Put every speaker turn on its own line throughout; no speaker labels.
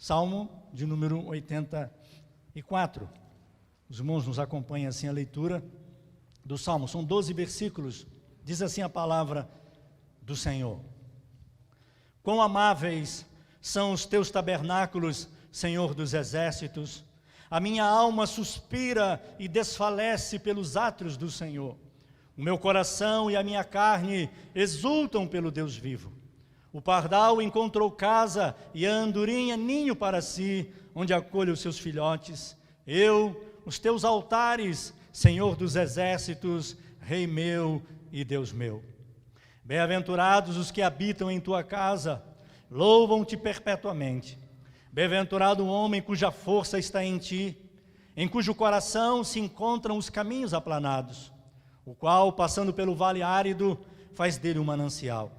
Salmo de número 84. Os irmãos nos acompanham assim a leitura do Salmo. São 12 versículos. Diz assim a palavra do Senhor. Quão amáveis são os teus tabernáculos, Senhor dos exércitos. A minha alma suspira e desfalece pelos átrios do Senhor. O meu coração e a minha carne exultam pelo Deus vivo. O pardal encontrou casa e a andorinha ninho para si, onde acolhe os seus filhotes. Os teus altares, Senhor dos exércitos, Rei meu e Deus meu. Bem-aventurados os que habitam em tua casa, louvam-te perpetuamente. Bem-aventurado o homem cuja força está em ti, em cujo coração se encontram os caminhos aplanados, o qual, passando pelo vale árido, faz dele um manancial.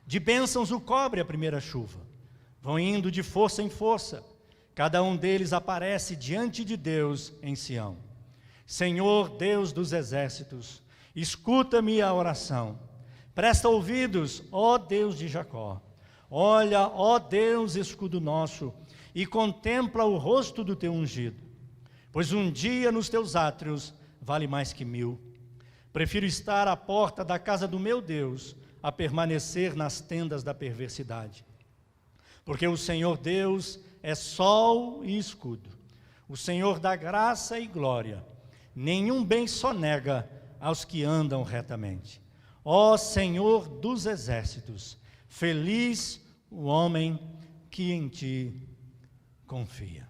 De bênçãos o cobre a primeira chuva, vão indo de força em força, cada um deles aparece diante de Deus em Sião. Senhor Deus dos exércitos, escuta-me a oração, presta ouvidos, ó Deus de Jacó. Olha, ó Deus, escudo nosso, e contempla o rosto do teu ungido, pois um dia nos teus átrios vale mais que 1000. Prefiro estar à porta da casa do meu Deus, a permanecer nas tendas da perversidade. Porque o Senhor Deus é sol e escudo, o Senhor dá graça e glória, nenhum bem sonega aos que andam retamente. Ó Senhor dos exércitos, feliz o homem que em ti confia.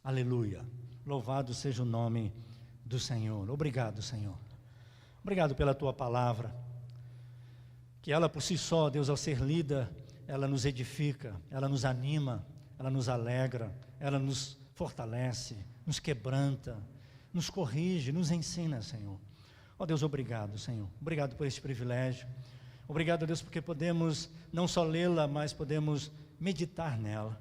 Aleluia. Louvado seja o nome do Senhor. Obrigado, Senhor. Obrigado pela tua palavra, que ela por si só, Deus, ao ser lida, ela nos edifica, ela nos anima, ela nos alegra, ela nos fortalece, nos quebranta, nos corrige, nos ensina, Senhor. Ó Deus, obrigado, Senhor. Obrigado por esse privilégio. Obrigado, Deus, porque podemos não só lê-la, mas podemos meditar nela.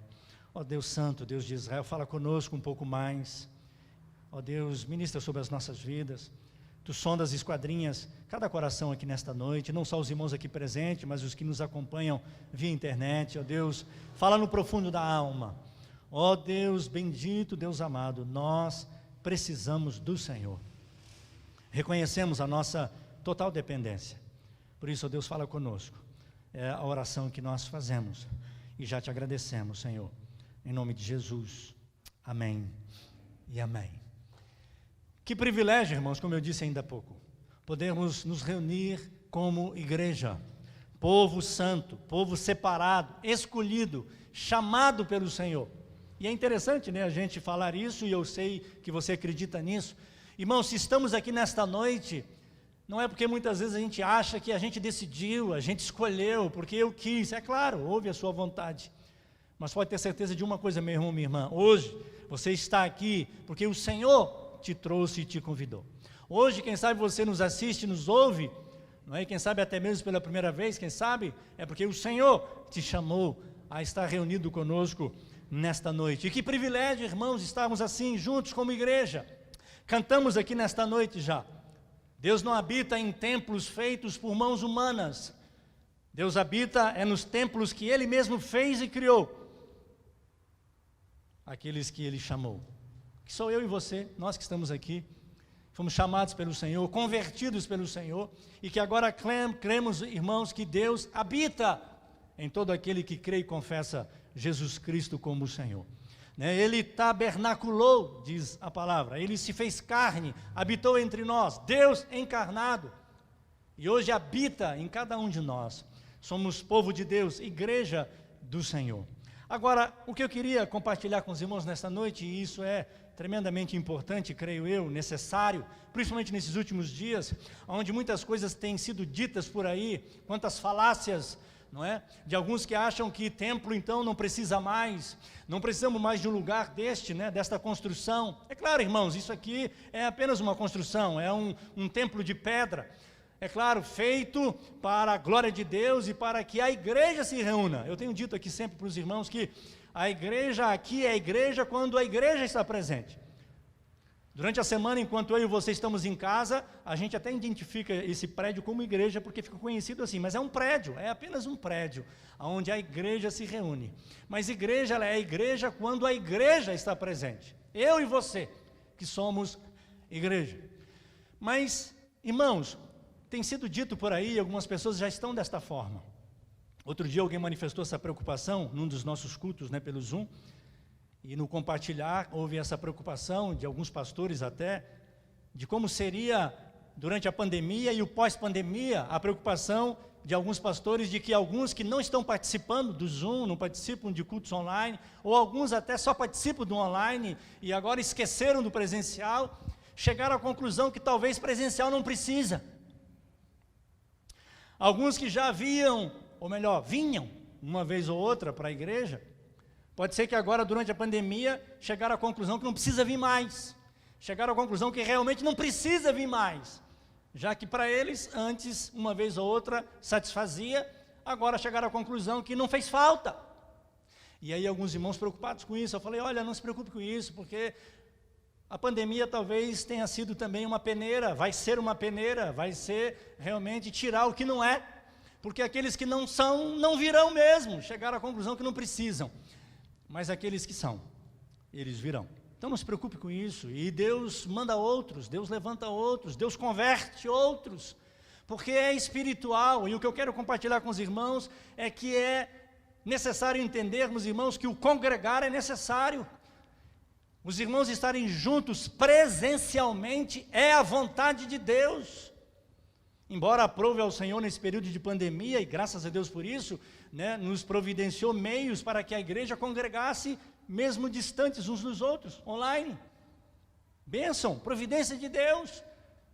Ó Deus Santo, Deus de Israel, fala conosco um pouco mais. Ó Deus, ministra sobre as nossas vidas. Tu sondas e esquadrinhas cada coração aqui nesta noite, não só os irmãos aqui presentes, mas os que nos acompanham via internet. Ó Deus, fala no profundo da alma. Ó Deus bendito, Deus amado, nós precisamos do Senhor. Reconhecemos a nossa total dependência. Por isso, ó Deus, fala conosco. É a oração que nós fazemos. E já te agradecemos, Senhor. Em nome de Jesus. Amém e amém. Que privilégio, irmãos, como eu disse ainda há pouco, podermos nos reunir como igreja, povo santo, povo separado, escolhido, chamado pelo Senhor. E é interessante, né, a gente falar isso, e eu sei que você acredita nisso. Irmãos, se estamos aqui nesta noite, não é porque muitas vezes a gente acha que a gente decidiu, a gente escolheu, porque eu quis. É claro, houve a sua vontade. Mas pode ter certeza de uma coisa, meu irmão, minha irmã. Hoje, você está aqui porque o Senhor te trouxe e te convidou. Hoje, quem sabe você nos assiste, nos ouve, não é? Quem sabe até mesmo pela primeira vez, quem sabe, é porque o Senhor te chamou a estar reunido conosco nesta noite. E que privilégio, irmãos, estarmos assim juntos como igreja. Cantamos aqui nesta noite já. Deus não habita em templos feitos por mãos humanas. Deus habita nos templos que Ele mesmo fez e criou. Aqueles que Ele chamou. Que sou eu e você, nós que estamos aqui. Fomos chamados pelo Senhor, convertidos pelo Senhor. E que agora cremos, irmãos, que Deus habita em todo aquele que crê e confessa Jesus Cristo como o Senhor. Ele tabernaculou, diz a palavra, Ele se fez carne, habitou entre nós, Deus encarnado, e hoje habita em cada um de nós. Somos povo de Deus, igreja do Senhor. Agora, o que eu queria compartilhar com os irmãos nesta noite, e isso é tremendamente importante, creio eu, necessário, principalmente nesses últimos dias, onde muitas coisas têm sido ditas por aí, quantas falácias, não é? De alguns que acham que templo então não precisa mais, não precisamos mais de um lugar deste, né? Desta construção. É claro, irmãos, isso aqui é apenas uma construção, é um templo de pedra, é claro, feito para a glória de Deus e para que a igreja se reúna. Eu tenho dito aqui sempre para os irmãos que a igreja aqui é a igreja quando a igreja está presente. Durante a semana, enquanto eu e você estamos em casa, a gente até identifica esse prédio como igreja, porque fica conhecido assim, mas é um prédio, é apenas um prédio, onde a igreja se reúne. Mas igreja, ela é a igreja quando a igreja está presente. Eu e você, que somos igreja. Mas, irmãos, tem sido dito por aí, algumas pessoas já estão desta forma. Outro dia alguém manifestou essa preocupação, num dos nossos cultos, pelo Zoom, e no compartilhar houve essa preocupação de alguns pastores até, de como seria durante a pandemia e o pós-pandemia, a preocupação de alguns pastores de que alguns que não estão participando do Zoom, não participam de cultos online, ou alguns até só participam do online e agora esqueceram do presencial, chegaram à conclusão que talvez presencial não precisa. Alguns que já haviam, ou melhor, vinham uma vez ou outra para a igreja, pode ser que agora, durante a pandemia, chegaram à conclusão que não precisa vir mais. Chegaram à conclusão que realmente não precisa vir mais. Já que para eles, antes, uma vez ou outra, satisfazia, agora chegaram à conclusão que não fez falta. E aí alguns irmãos preocupados com isso, eu falei, olha, não se preocupe com isso, porque a pandemia talvez tenha sido também uma peneira, vai ser uma peneira, vai ser realmente tirar o que não é. Porque aqueles que não são, não virão mesmo, chegaram à conclusão que não precisam. Mas aqueles que são, eles virão. Então não se preocupe com isso, e Deus manda outros, Deus levanta outros, Deus converte outros, porque é espiritual, e o que eu quero compartilhar com os irmãos é que é necessário entendermos, irmãos, que o congregar é necessário. Os irmãos estarem juntos presencialmente é a vontade de Deus. Embora aprove ao Senhor nesse período de pandemia, e graças a Deus por isso, nos providenciou meios para que a igreja congregasse, mesmo distantes uns dos outros, online. Bênção, providência de Deus.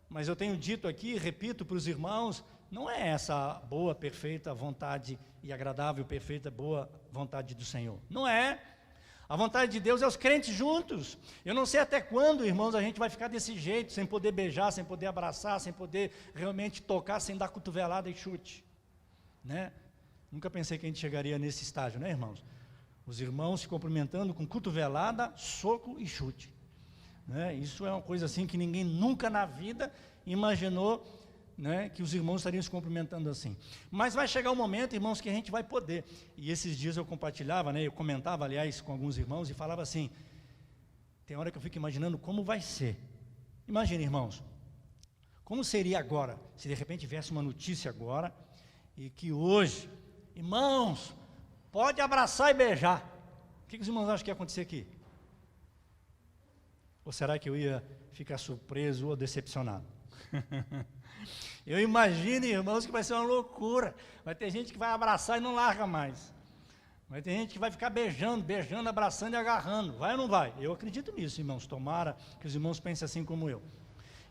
Mas eu tenho dito aqui, repito para os irmãos, não é essa boa, perfeita vontade e agradável, perfeita, boa vontade do Senhor. Não é. A vontade de Deus é os crentes juntos. Eu não sei até quando, irmãos, a gente vai ficar desse jeito, sem poder beijar, sem poder abraçar, sem poder realmente tocar, sem dar cotovelada e chute. Nunca pensei que a gente chegaria nesse estágio, irmãos? Os irmãos se cumprimentando com cotovelada, soco e chute. Isso é uma coisa assim que ninguém nunca na vida imaginou, que os irmãos estariam se cumprimentando assim. Mas vai chegar um momento, irmãos, que a gente vai poder. E esses dias eu compartilhava, eu comentava, aliás, com alguns irmãos e falava assim, tem hora que eu fico imaginando como vai ser. Imagina, irmãos, como seria agora, se de repente viesse uma notícia agora, e que hoje, irmãos, pode abraçar e beijar. O que os irmãos acham que ia acontecer aqui? Ou será que eu ia ficar surpreso ou decepcionado? Eu imagino, irmãos, que vai ser uma loucura. Vai ter gente que vai abraçar e não larga mais. Vai ter gente que vai ficar beijando, abraçando e agarrando. Vai ou não vai? Eu acredito nisso, irmãos. Tomara que os irmãos pensem assim como eu.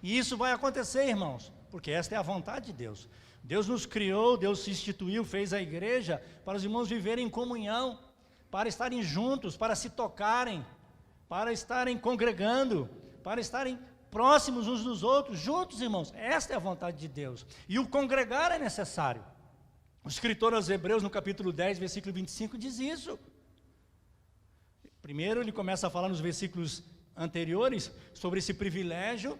E isso vai acontecer, irmãos, porque esta é a vontade de Deus. Deus nos criou, Deus se instituiu, fez a igreja para os irmãos viverem em comunhão, para estarem juntos, para se tocarem, para estarem congregando, para estarem próximos uns dos outros, juntos, irmãos. Esta é a vontade de Deus. E o congregar é necessário. O escritor aos Hebreus, no capítulo 10, versículo 25, diz isso. Primeiro, ele começa a falar nos versículos anteriores sobre esse privilégio,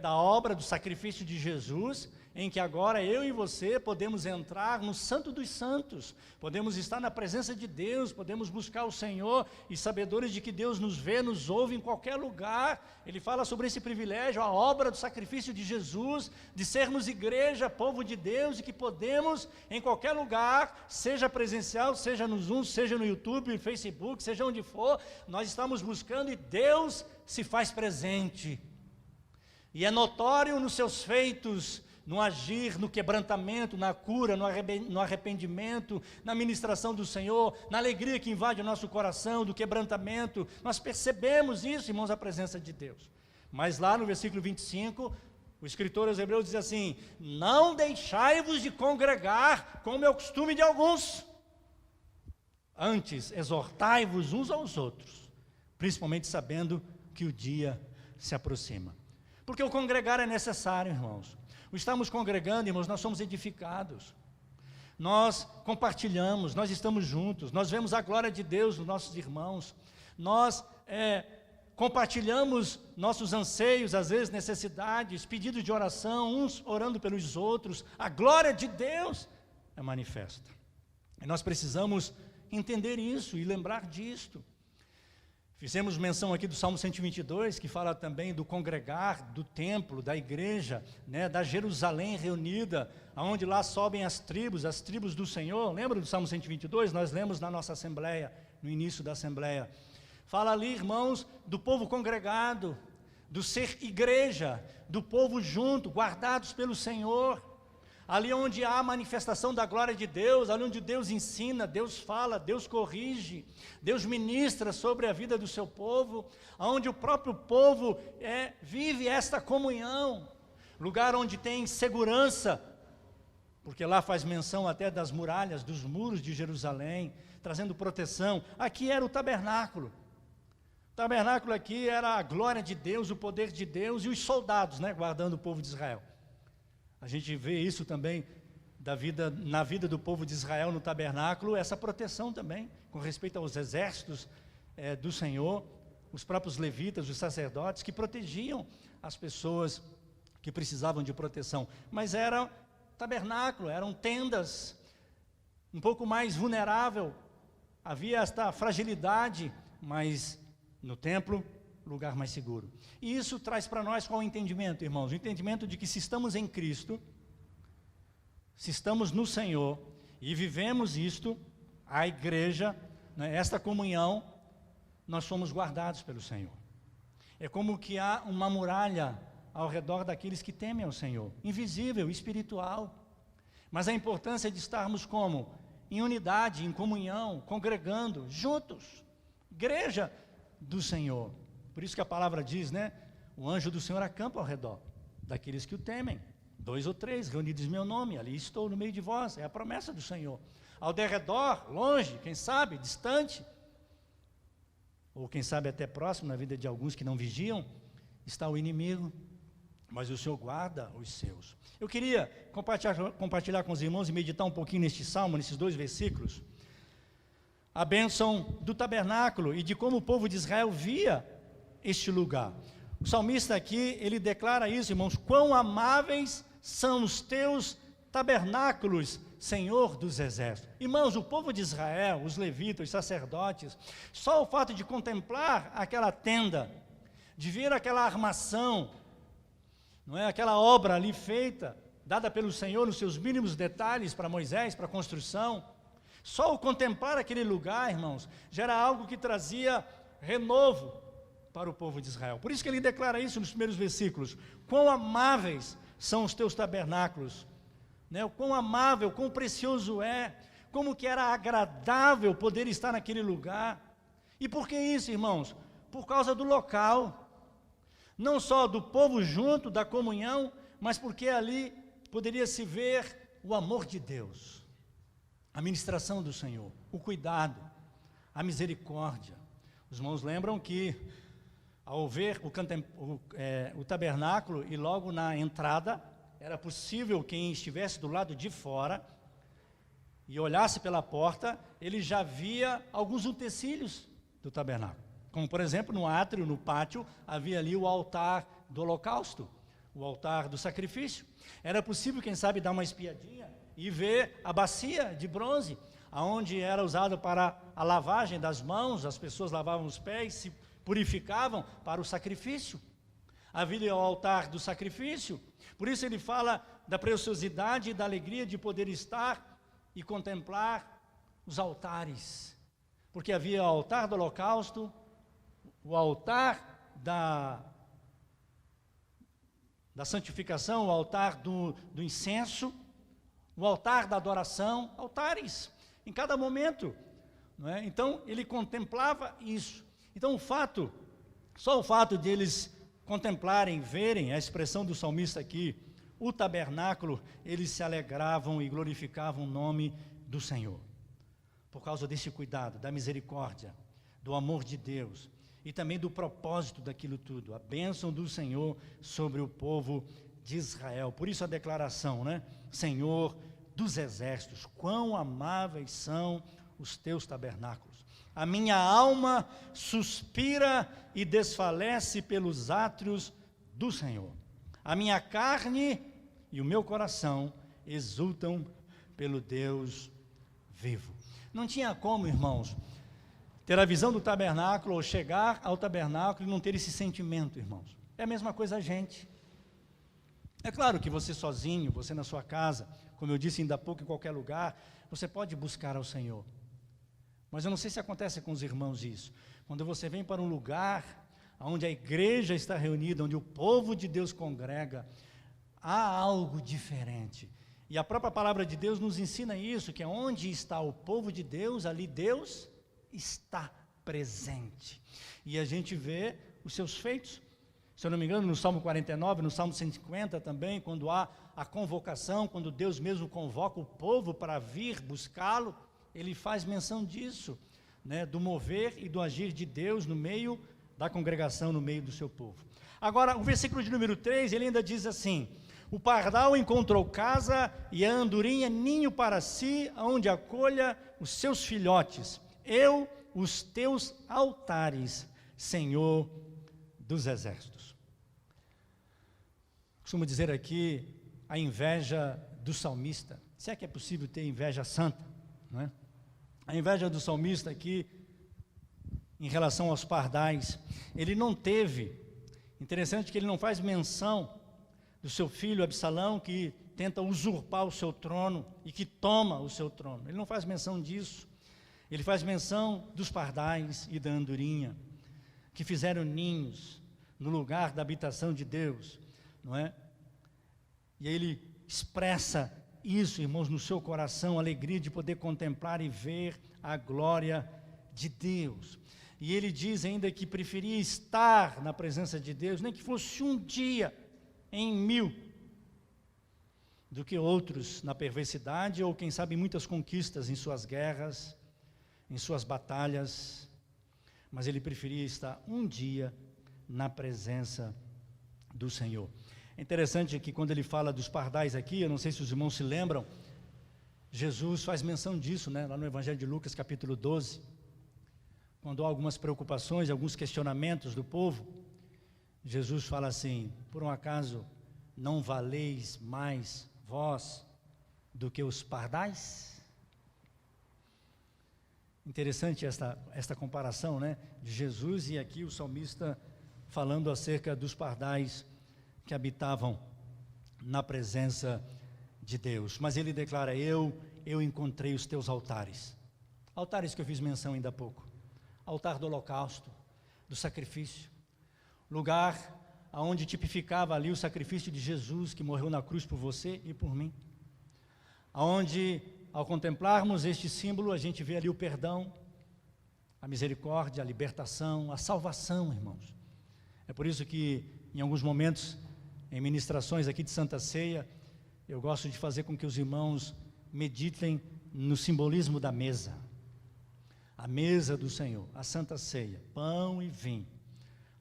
da obra, do sacrifício de Jesus, em que agora eu e você podemos entrar no Santo dos Santos, podemos estar na presença de Deus, podemos buscar o Senhor, e sabedores de que Deus nos vê, nos ouve em qualquer lugar. Ele fala sobre esse privilégio, a obra do sacrifício de Jesus, de sermos igreja, povo de Deus, e que podemos, em qualquer lugar, seja presencial, seja no Zoom, seja no YouTube, no Facebook, seja onde for, nós estamos buscando e Deus se faz presente. E é notório nos seus feitos, no agir, no quebrantamento, na cura, no arrependimento, na ministração do Senhor, na alegria que invade o nosso coração, do quebrantamento. Nós percebemos isso, irmãos, a presença de Deus. Mas lá no versículo 25, o escritor aos Hebreus diz assim: não deixai-vos de congregar, como é o costume de alguns. Antes, exortai-vos uns aos outros, principalmente sabendo que o dia se aproxima. Porque o congregar é necessário, irmãos. O estarmos congregando, irmãos, nós somos edificados. Nós compartilhamos, nós estamos juntos, nós vemos a glória de Deus nos nossos irmãos. Nós compartilhamos nossos anseios, às vezes necessidades, pedidos de oração, uns orando pelos outros, a glória de Deus é manifesta. E nós precisamos entender isso e lembrar disto. Fizemos menção aqui do Salmo 122, que fala também do congregar, do templo, da igreja, né, da Jerusalém reunida, onde lá sobem as tribos do Senhor. Lembra do Salmo 122? Nós lemos na nossa assembleia, no início da assembleia. Fala ali, irmãos, do povo congregado, do ser igreja, do povo junto, guardados pelo Senhor. Ali onde há a manifestação da glória de Deus, ali onde Deus ensina, Deus fala, Deus corrige, Deus ministra sobre a vida do seu povo, onde o próprio povo vive esta comunhão, lugar onde tem segurança, porque lá faz menção até das muralhas, dos muros de Jerusalém, trazendo proteção. Aqui era o tabernáculo. O tabernáculo aqui era a glória de Deus, o poder de Deus e os soldados, né, guardando o povo de Israel. A gente vê isso também na vida do povo de Israel no tabernáculo, essa proteção também, com respeito aos exércitos do Senhor, os próprios levitas, os sacerdotes, que protegiam as pessoas que precisavam de proteção. Mas era tabernáculo, eram tendas, um pouco mais vulnerável, havia esta fragilidade, mas no templo, lugar mais seguro. E isso traz para nós qual o entendimento, irmãos? O entendimento de que se estamos em Cristo, se estamos no Senhor e vivemos isto, a igreja, né, esta comunhão, nós somos guardados pelo Senhor. É como que há uma muralha ao redor daqueles que temem ao Senhor, invisível, espiritual. Mas a importância de estarmos como? Em unidade, em comunhão, congregando, juntos, igreja do Senhor. Por isso que a palavra diz, né? O anjo do Senhor acampa ao redor daqueles que o temem. 2 ou 3 reunidos em meu nome, ali estou no meio de vós. É a promessa do Senhor. Ao derredor, longe, quem sabe, distante, ou quem sabe até próximo na vida de alguns que não vigiam, está o inimigo, mas o Senhor guarda os seus. Eu queria compartilhar com os irmãos e meditar um pouquinho neste salmo, nesses 2 versículos, a bênção do tabernáculo e de como o povo de Israel via este lugar. O salmista aqui, ele declara isso, irmãos: quão amáveis são os teus tabernáculos, Senhor dos exércitos. Irmãos, o povo de Israel, os levitas, os sacerdotes, só o fato de contemplar aquela tenda, de ver aquela armação, não é, aquela obra ali feita, dada pelo Senhor nos seus mínimos detalhes para Moisés, para a construção, só o contemplar aquele lugar, irmãos, já era algo que trazia renovo para o povo de Israel. Por isso que ele declara isso nos primeiros versículos: quão amáveis são os teus tabernáculos, né? O quão amável, quão precioso é, como que era agradável poder estar naquele lugar. E por que isso, irmãos? Por causa do local, não só do povo junto, da comunhão, mas porque ali poderia se ver o amor de Deus, a ministração do Senhor, o cuidado, a misericórdia. Os irmãos lembram que ao ver o tabernáculo e logo na entrada, era possível quem estivesse do lado de fora e olhasse pela porta, ele já via alguns utensílios do tabernáculo. Como, por exemplo, no átrio, no pátio, havia ali o altar do holocausto, o altar do sacrifício. Era possível, quem sabe, dar uma espiadinha e ver a bacia de bronze, onde era usado para a lavagem das mãos, as pessoas lavavam os pés, se purificavam para o sacrifício. Havia o altar do sacrifício. Por isso ele fala da preciosidade e da alegria de poder estar e contemplar os altares. Porque havia o altar do holocausto, o altar da santificação, o altar do incenso, o altar da adoração, altares, em cada momento, não é? Então ele contemplava isso. Então só o fato de eles contemplarem, verem a expressão do salmista aqui, o tabernáculo, eles se alegravam e glorificavam o nome do Senhor, por causa desse cuidado, da misericórdia, do amor de Deus, e também do propósito daquilo tudo, a bênção do Senhor sobre o povo de Israel. Por isso a declaração, né? Senhor dos exércitos, quão amáveis são os teus tabernáculos. A minha alma suspira e desfalece pelos átrios do Senhor. A minha carne e o meu coração exultam pelo Deus vivo. Não tinha como, irmãos, ter a visão do tabernáculo ou chegar ao tabernáculo e não ter esse sentimento, irmãos. É a mesma coisa a gente. É claro que você sozinho, você na sua casa, como eu disse ainda há pouco, em qualquer lugar, você pode buscar ao Senhor. Mas eu não sei se acontece com os irmãos isso. Quando você vem para um lugar onde a igreja está reunida, onde o povo de Deus congrega, há algo diferente. E a própria palavra de Deus nos ensina isso, que é onde está o povo de Deus, ali Deus está presente. E a gente vê os seus feitos. Se eu não me engano, no Salmo 49, no Salmo 150 também, quando há a convocação, quando Deus mesmo convoca o povo para vir buscá-lo, ele faz menção disso, né, do mover e do agir de Deus no meio da congregação, no meio do seu povo. Agora, o versículo de número 3, ele ainda diz assim: o pardal encontrou casa e a andorinha ninho para si, onde acolha os seus filhotes. Eu, os teus altares, Senhor dos exércitos. Costumo dizer aqui a inveja do salmista. Se é que é possível ter inveja santa, não é? A inveja do salmista aqui, em relação aos pardais, ele não teve, interessante que ele não faz menção do seu filho Absalão, que tenta usurpar o seu trono e que toma o seu trono. Ele não faz menção disso. Ele faz menção dos pardais e da andorinha, que fizeram ninhos no lugar da habitação de Deus, não é? E aí ele expressa isso, irmãos, no seu coração, a alegria de poder contemplar e ver a glória de Deus. E ele diz ainda que preferia estar na presença de Deus, nem que fosse um dia em 1000, do que outros na perversidade, ou quem sabe muitas conquistas em suas guerras, em suas batalhas, mas ele preferia estar um dia na presença do Senhor. É interessante que quando ele fala dos pardais aqui, eu não sei se os irmãos se lembram, Jesus faz menção disso, né, lá no Evangelho de Lucas, capítulo 12, quando há algumas preocupações, alguns questionamentos do povo, Jesus fala assim: por um acaso não valeis mais vós do que os pardais? Interessante esta comparação, né, de Jesus e aqui o salmista falando acerca dos pardais que habitavam na presença de Deus. Mas ele declara: eu encontrei os teus altares. Altares que eu fiz menção ainda há pouco. Altar do holocausto, do sacrifício. Lugar onde tipificava ali o sacrifício de Jesus, que morreu na cruz por você e por mim. Onde, ao contemplarmos este símbolo, a gente vê ali o perdão, a misericórdia, a libertação, a salvação, irmãos. É por isso que, em alguns momentos, em ministrações aqui de Santa Ceia, eu gosto de fazer com que os irmãos meditem no simbolismo da mesa. A mesa do Senhor, a Santa Ceia, pão e vinho,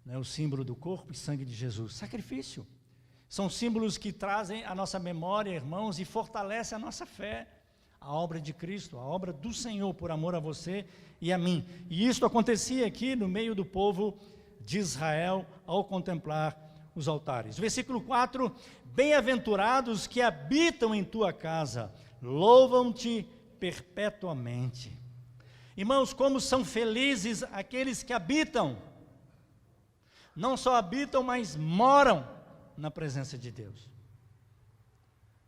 né, o símbolo do corpo e sangue de Jesus. Sacrifício. São símbolos que trazem a nossa memória, irmãos, e fortalecem a nossa fé. A obra de Cristo, a obra do Senhor, por amor a você e a mim. E isso acontecia aqui no meio do povo de Israel, ao contemplar os altares. Versículo 4: bem-aventurados que habitam em tua casa, louvam-te perpetuamente. Irmãos, como são felizes aqueles que habitam, não só habitam, mas moram na presença de Deus.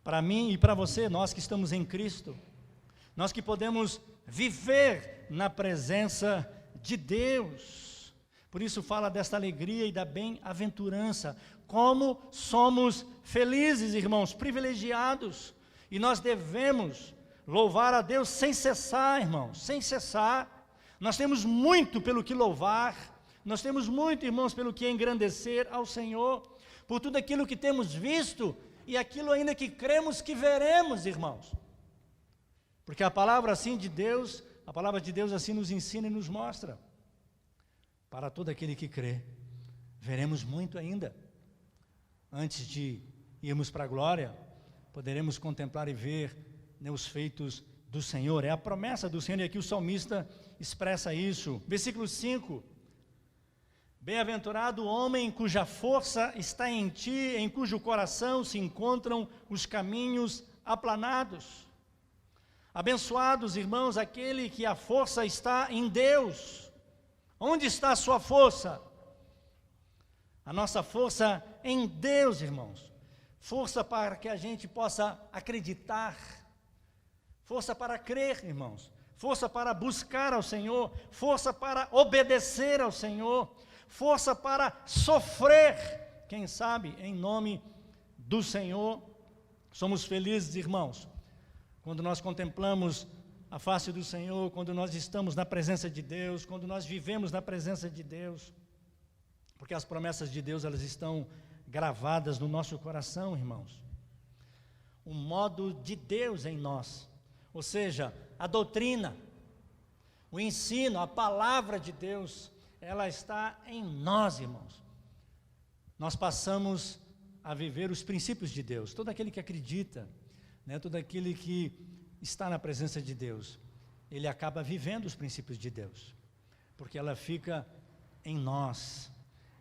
Para mim e para você, nós que estamos em Cristo, nós que podemos viver na presença de Deus. Por isso fala desta alegria e da bem-aventurança. Como somos felizes, irmãos, privilegiados. E nós devemos louvar a Deus sem cessar, irmãos, sem cessar. Nós temos muito pelo que louvar. Nós temos muito, irmãos, pelo que engrandecer ao Senhor. Por tudo aquilo que temos visto e aquilo ainda que cremos que veremos, irmãos. Porque a palavra assim de Deus, a palavra de Deus assim nos ensina e nos mostra. Para todo aquele que crê, veremos muito ainda. Antes de irmos para a glória, poderemos contemplar e ver, né, os feitos do Senhor. É a promessa do Senhor, e aqui o salmista, expressa isso. Versículo 5. Bem-aventurado o homem cuja força está em ti, em cujo coração se encontram os caminhos aplanados. Abençoados, irmãos, aquele que a força está em Deus. Onde está a sua força? A nossa força em Deus, irmãos. Força para que a gente possa acreditar. Força para crer, irmãos. Força para buscar ao Senhor. Força para obedecer ao Senhor. Força para sofrer, quem sabe, em nome do Senhor. Somos felizes, irmãos, quando nós contemplamos a face do Senhor, quando nós estamos na presença de Deus, quando nós vivemos na presença de Deus, porque as promessas de Deus, elas estão gravadas no nosso coração, irmãos. O modo de Deus em nós, ou seja, a doutrina, o ensino, a palavra de Deus, ela está em nós, irmãos. Nós passamos a viver os princípios de Deus. Todo aquele que acredita, todo aquele que está na presença de Deus, ele acaba vivendo os princípios de Deus, porque ela fica em nós,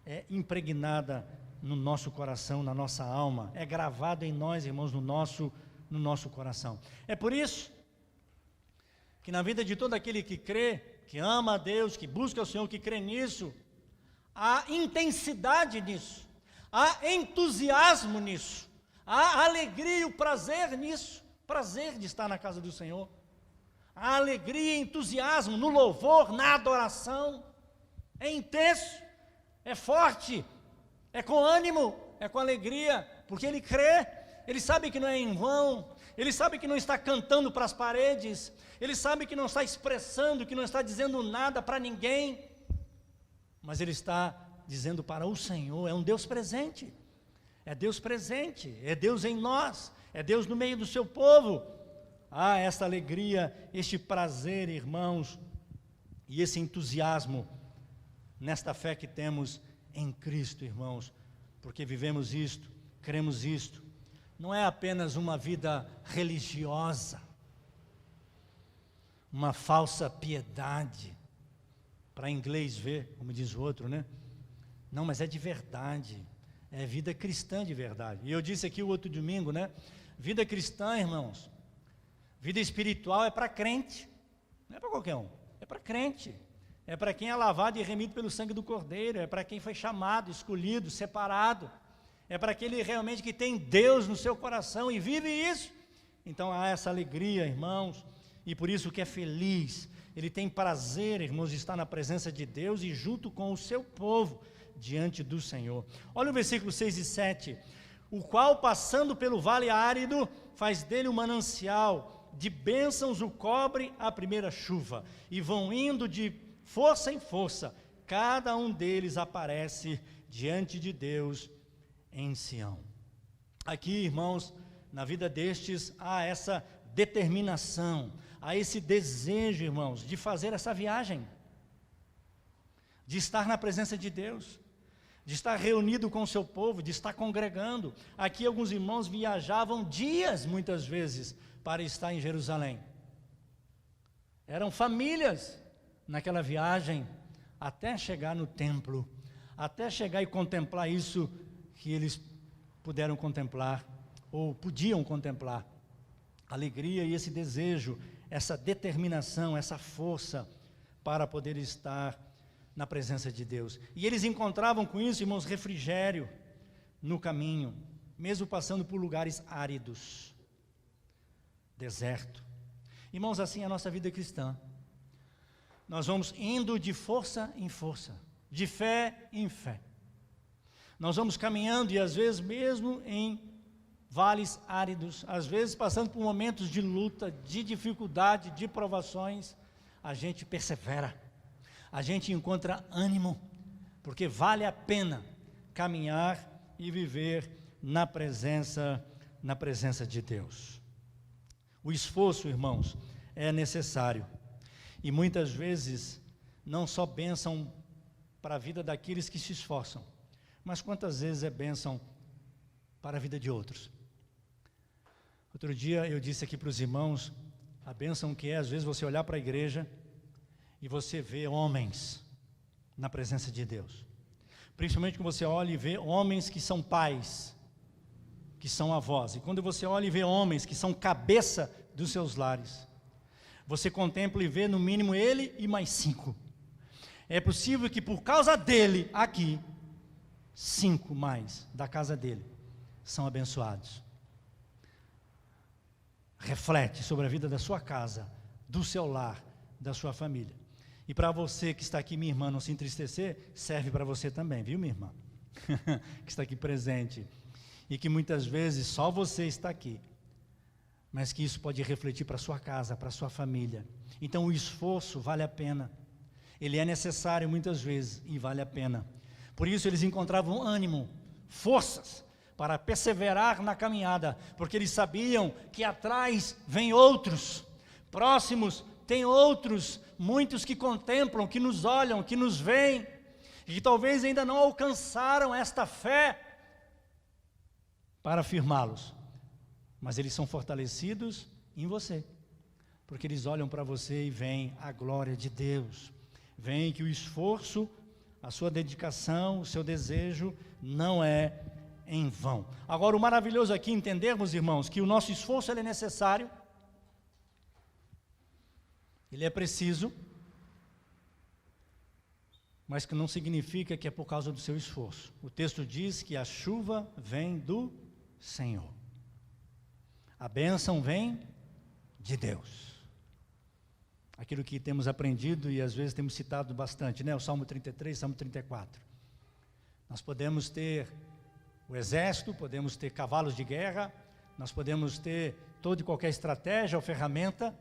é impregnada no nosso coração, na nossa alma, é gravada em nós, irmãos, no nosso coração. É por isso que na vida de todo aquele que crê, que ama a Deus, que busca o Senhor, que crê nisso, há intensidade nisso, há entusiasmo nisso, há alegria e o prazer nisso, prazer de estar na casa do Senhor, há alegria e entusiasmo no louvor, na adoração, é intenso, é forte, é com ânimo, é com alegria, porque ele crê, ele sabe que não é em vão, ele sabe que não está cantando para as paredes, ele sabe que não está expressando, que não está dizendo nada para ninguém, mas ele está dizendo para o Senhor. É um Deus presente, é Deus presente, é Deus em nós, é Deus no meio do seu povo. Ah, essa alegria, este prazer, irmãos, e esse entusiasmo nesta fé que temos em Cristo, irmãos, porque vivemos isto, cremos isto. Não é apenas uma vida religiosa, uma falsa piedade, para inglês ver, como diz o outro, né? Não, mas é de verdade, é vida cristã de verdade. E eu disse aqui o outro domingo, né? Vida cristã, irmãos, vida espiritual é para crente, não é para qualquer um, é para crente. É para quem é lavado e remido pelo sangue do Cordeiro, é para quem foi chamado, escolhido, separado, é para aquele realmente que tem Deus no seu coração e vive isso. Então há essa alegria, irmãos, e por isso que é feliz, ele tem prazer, irmãos, de estar na presença de Deus e junto com o seu povo, diante do Senhor. Olha o versículo 6 e 7, o qual passando pelo vale árido, faz dele um manancial, de bênçãos o cobre a primeira chuva, e vão indo de força em força, cada um deles aparece diante de Deus em Sião. Aqui, irmãos, na vida destes, há essa determinação, há esse desejo, irmãos, de fazer essa viagem, de estar na presença de Deus, de estar reunido com o seu povo, de estar congregando. Aqui alguns irmãos viajavam dias, muitas vezes, para estar em Jerusalém. Eram famílias naquela viagem, até chegar no templo, até chegar e contemplar isso que eles puderam contemplar, ou podiam contemplar, a alegria e esse desejo, essa determinação, essa força, para poder estar na presença de Deus. E eles encontravam com isso, irmãos, refrigério no caminho, mesmo passando por lugares áridos, deserto. Irmãos, assim é a nossa vida cristã. Nós vamos indo de força em força, de fé em fé. Nós vamos caminhando e às vezes mesmo em vales áridos, às vezes passando por momentos de luta, de dificuldade, de provações, a gente persevera, a gente encontra ânimo, porque vale a pena caminhar e viver na presença de Deus. O esforço, irmãos, é necessário. E muitas vezes, não só bênção para a vida daqueles que se esforçam, mas quantas vezes é bênção para a vida de outros. Outro dia eu disse aqui para os irmãos, a bênção que é, às vezes, você olhar para a igreja e você vê homens na presença de Deus. Principalmente quando você olha e vê homens que são pais, que são avós. E quando você olha e vê homens que são cabeça dos seus lares, você contempla e vê no mínimo ele e mais 5. É possível que por causa dele, aqui, 5 mais da casa dele são abençoados. Reflete sobre a vida da sua casa, do seu lar, da sua família. E para você que está aqui, minha irmã, não se entristecer, serve para você também, viu, minha irmã? Que está aqui presente. E que muitas vezes só você está aqui, mas que isso pode refletir para a sua casa, para a sua família. Então o esforço vale a pena. Ele é necessário muitas vezes e vale a pena. Por isso eles encontravam ânimo, forças para perseverar na caminhada, porque eles sabiam que atrás vem outros, próximos tem outros, muitos que contemplam, que nos olham, que nos veem, e que talvez ainda não alcançaram esta fé para afirmá-los, mas eles são fortalecidos em você, porque eles olham para você e veem a glória de Deus, veem que o esforço, a sua dedicação, o seu desejo não é em vão. Agora, o maravilhoso aqui é entendermos, irmãos, que o nosso esforço ele é necessário, ele é preciso, mas que não significa que é por causa do seu esforço. O texto diz que a chuva vem do Senhor. A bênção vem de Deus. Aquilo que temos aprendido e às vezes temos citado bastante, né? O Salmo 33, Salmo 34. Nós podemos ter o exército, podemos ter cavalos de guerra, nós podemos ter toda e qualquer estratégia ou ferramenta,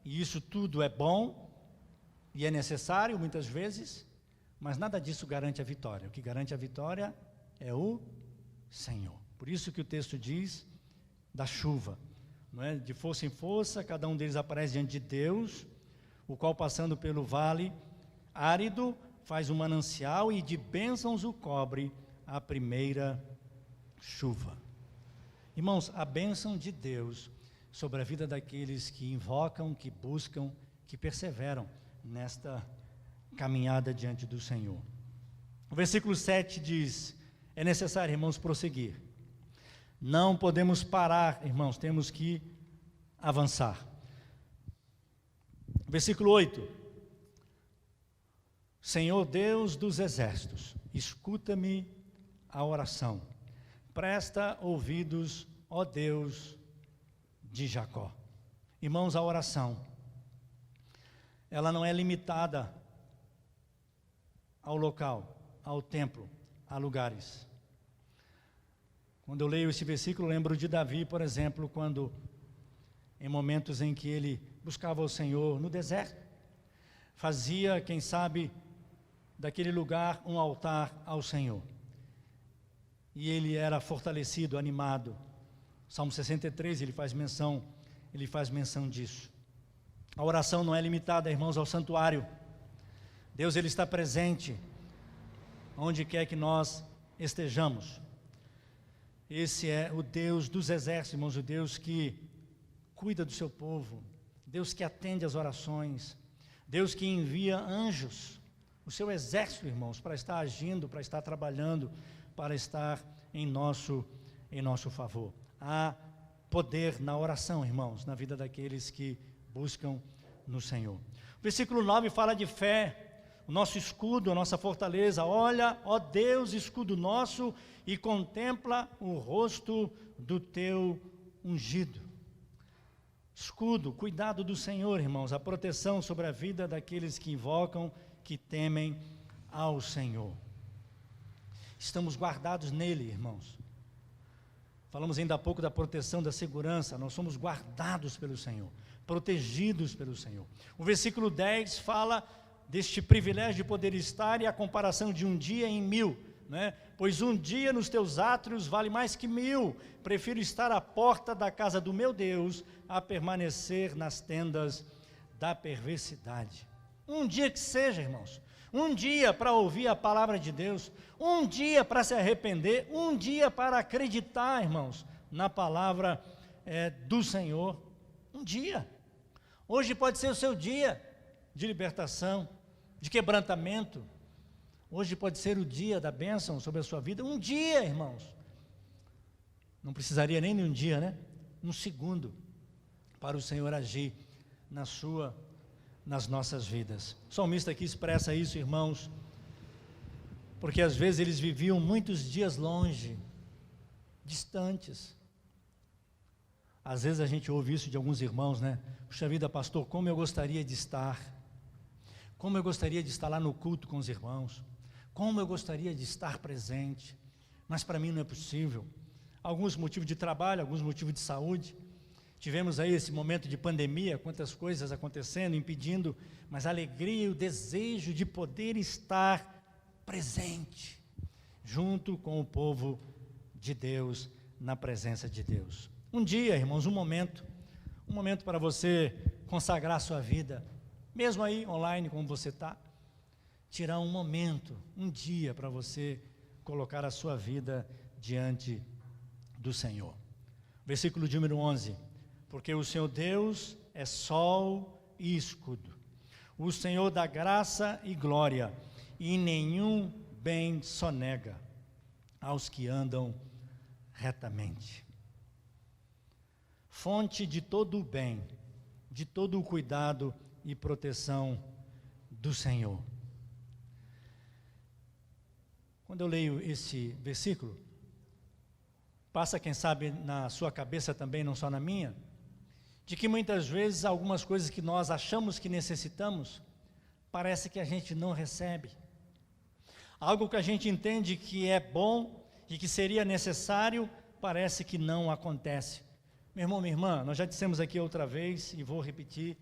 e isso tudo é bom e é necessário muitas vezes, mas nada disso garante a vitória. O que garante a vitória é o Senhor. Por isso que o texto diz da chuva, não é? De força em força, cada um deles aparece diante de Deus, o qual passando pelo vale árido faz um manancial e de bênçãos o cobre a primeira chuva. Irmãos, a bênção de Deus sobre a vida daqueles que invocam, que buscam, que perseveram nesta caminhada diante do Senhor. O versículo 7 diz, é necessário, irmãos, prosseguir. Não podemos parar, irmãos, temos que avançar. Versículo 8. Senhor Deus dos exércitos, escuta-me a oração. Presta ouvidos, ó Deus de Jacó. Irmãos, a oração, ela não é limitada ao local, ao templo, a lugares. Quando eu leio esse versículo, lembro de Davi, por exemplo, quando, em momentos em que ele buscava o Senhor no deserto, fazia, quem sabe, daquele lugar um altar ao Senhor. E ele era fortalecido, animado. Salmo 63, ele faz menção disso. A oração não é limitada, irmãos, ao santuário. Deus, ele está presente onde quer que nós estejamos. Esse é o Deus dos exércitos, irmãos, o Deus que cuida do seu povo, Deus que atende às orações, Deus que envia anjos, o seu exército, irmãos, para estar agindo, para estar trabalhando, para estar em nosso favor. Há poder na oração, irmãos, na vida daqueles que buscam no Senhor. O versículo 9 fala de fé, o nosso escudo, a nossa fortaleza. Olha, ó Deus, escudo nosso, e contempla o rosto do teu ungido. Escudo, cuidado do Senhor, irmãos, a proteção sobre a vida daqueles que invocam, que temem ao Senhor. Estamos guardados nele, irmãos. Falamos ainda há pouco da proteção, da segurança. Nós somos guardados pelo Senhor, protegidos pelo Senhor. O versículo 10 fala deste privilégio de poder estar e a comparação de um dia em 1000, né? Pois um dia nos teus átrios vale mais que 1000. Prefiro estar à porta da casa do meu Deus a permanecer nas tendas da perversidade. Um dia que seja, irmãos. Um dia para ouvir a palavra de Deus, um dia para se arrepender, um dia para acreditar, irmãos, na palavra do Senhor. Um dia. Hoje pode ser o seu dia. de libertação, de quebrantamento. Hoje pode ser o dia da bênção sobre a sua vida. Um dia, irmãos. Não precisaria nem de um dia, né? Um segundo para o Senhor agir nas nossas vidas. O salmista aqui expressa isso, irmãos, porque às vezes eles viviam muitos dias longe, distantes. Às vezes a gente ouve isso de alguns irmãos, né? Puxa vida, pastor, como eu gostaria de estar. Como eu gostaria de estar lá no culto com os irmãos. Como eu gostaria de estar presente. Mas para mim não é possível. Alguns motivos de trabalho, alguns motivos de saúde. Tivemos aí esse momento de pandemia, quantas coisas acontecendo, impedindo, mas a alegria e o desejo de poder estar presente, junto com o povo de Deus, na presença de Deus. Um dia, irmãos, um momento para você consagrar a sua vida, mesmo aí online como você está, tirar um momento, um dia para você colocar a sua vida diante do Senhor. Versículo de número 11, porque o Senhor Deus é sol e escudo, o Senhor dá graça e glória, e nenhum bem sonega aos que andam retamente. Fonte de todo o bem, de todo o cuidado e proteção do Senhor. Quando eu leio esse versículo, passa, quem sabe, na sua cabeça também, não só na minha, de que muitas vezes algumas coisas que nós achamos que necessitamos, parece que a gente não recebe. Algo que a gente entende que é bom e que seria necessário, parece que não acontece. Meu irmão, minha irmã, nós já dissemos aqui outra vez e vou repetir,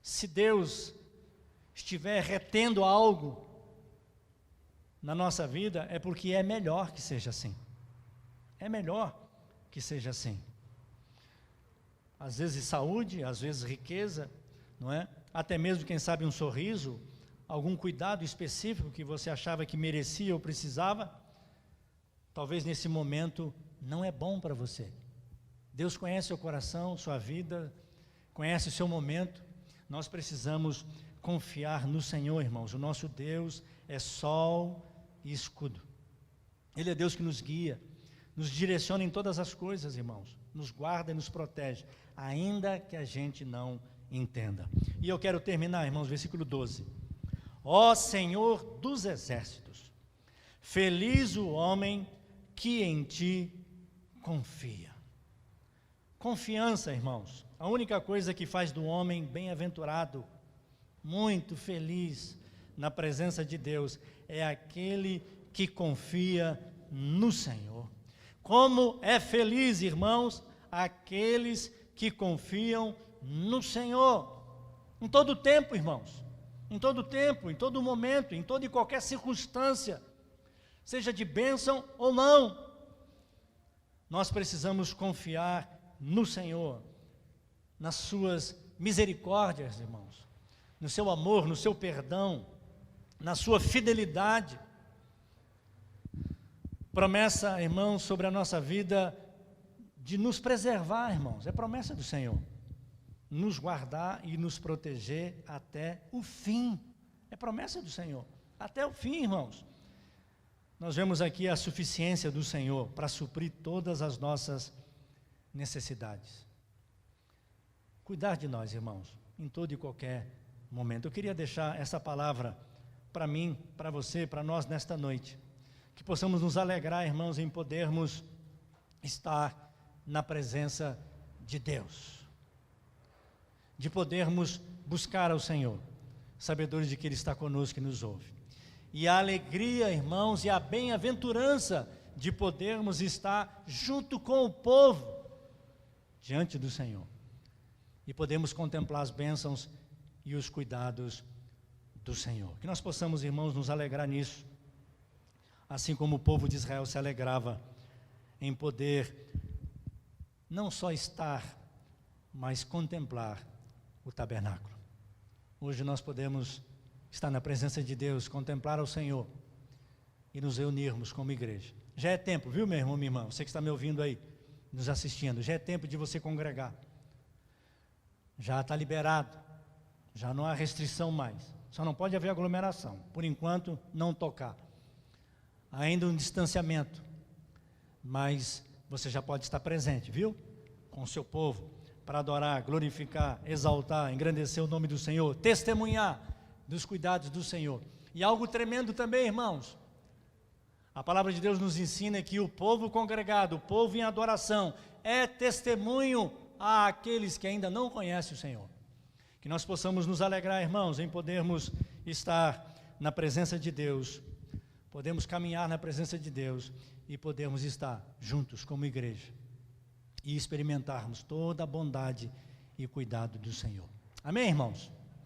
se Deus estiver retendo algo na nossa vida, é porque é melhor que seja assim. É melhor que seja assim. Às vezes saúde, às vezes riqueza, não é? Até mesmo, quem sabe, um sorriso, algum cuidado específico que você achava que merecia ou precisava, talvez nesse momento não é bom para você. Deus conhece seu coração, sua vida, conhece o seu momento. Nós precisamos confiar no Senhor, irmãos. O nosso Deus é sol e escudo. Ele é Deus que nos guia, nos direciona em todas as coisas, irmãos. Nos guarda e nos protege, ainda que a gente não entenda. E eu quero terminar, irmãos, versículo 12. Ó Senhor dos exércitos, feliz o homem que em ti confia. Confiança, irmãos, a única coisa que faz do homem bem-aventurado, muito feliz na presença de Deus, é aquele que confia no Senhor. Como é feliz, irmãos, aqueles que confiam no Senhor, em todo tempo, irmãos, em todo tempo, em todo momento, em toda e qualquer circunstância, seja de bênção ou não, nós precisamos confiar no Senhor, nas suas misericórdias, irmãos, no seu amor, no seu perdão, na sua fidelidade. Promessa, irmãos, sobre a nossa vida de nos preservar, irmãos, é promessa do Senhor, nos guardar e nos proteger até o fim, é promessa do Senhor, até o fim, irmãos. Nós vemos aqui a suficiência do Senhor para suprir todas as nossas necessidades. Cuidar de nós, irmãos, em todo e qualquer momento. Eu queria deixar essa palavra para mim, para você, para nós nesta noite, que possamos nos alegrar, irmãos, em podermos estar na presença de Deus, de podermos buscar ao Senhor, sabedores de que Ele está conosco e nos ouve. E a alegria, irmãos, e a bem-aventurança de podermos estar junto com o povo diante do Senhor e podemos contemplar as bênçãos e os cuidados do Senhor. Que nós possamos, irmãos, nos alegrar nisso, assim como o povo de Israel se alegrava em poder não só estar, mas contemplar o tabernáculo. Hoje nós podemos estar na presença de Deus, contemplar ao Senhor e nos reunirmos como igreja. Já é tempo, viu, meu irmão, minha irmã, você que está me ouvindo aí, nos assistindo, já é tempo de você congregar. Já está liberado, Já não há restrição mais. Só não pode haver aglomeração. Por enquanto, não tocar. Ainda um distanciamento. Mas você já pode estar presente, viu? Com o seu povo, para adorar, glorificar, exaltar, engrandecer o nome do Senhor, testemunhar dos cuidados do Senhor. E algo tremendo também, irmãos. A palavra de Deus nos ensina que o povo congregado, o povo em adoração, é testemunho àqueles que ainda não conhecem o Senhor. Que nós possamos nos alegrar, irmãos, em podermos estar na presença de Deus, podemos caminhar na presença de Deus e podemos estar juntos como igreja e experimentarmos toda a bondade e cuidado do Senhor. Amém, irmãos?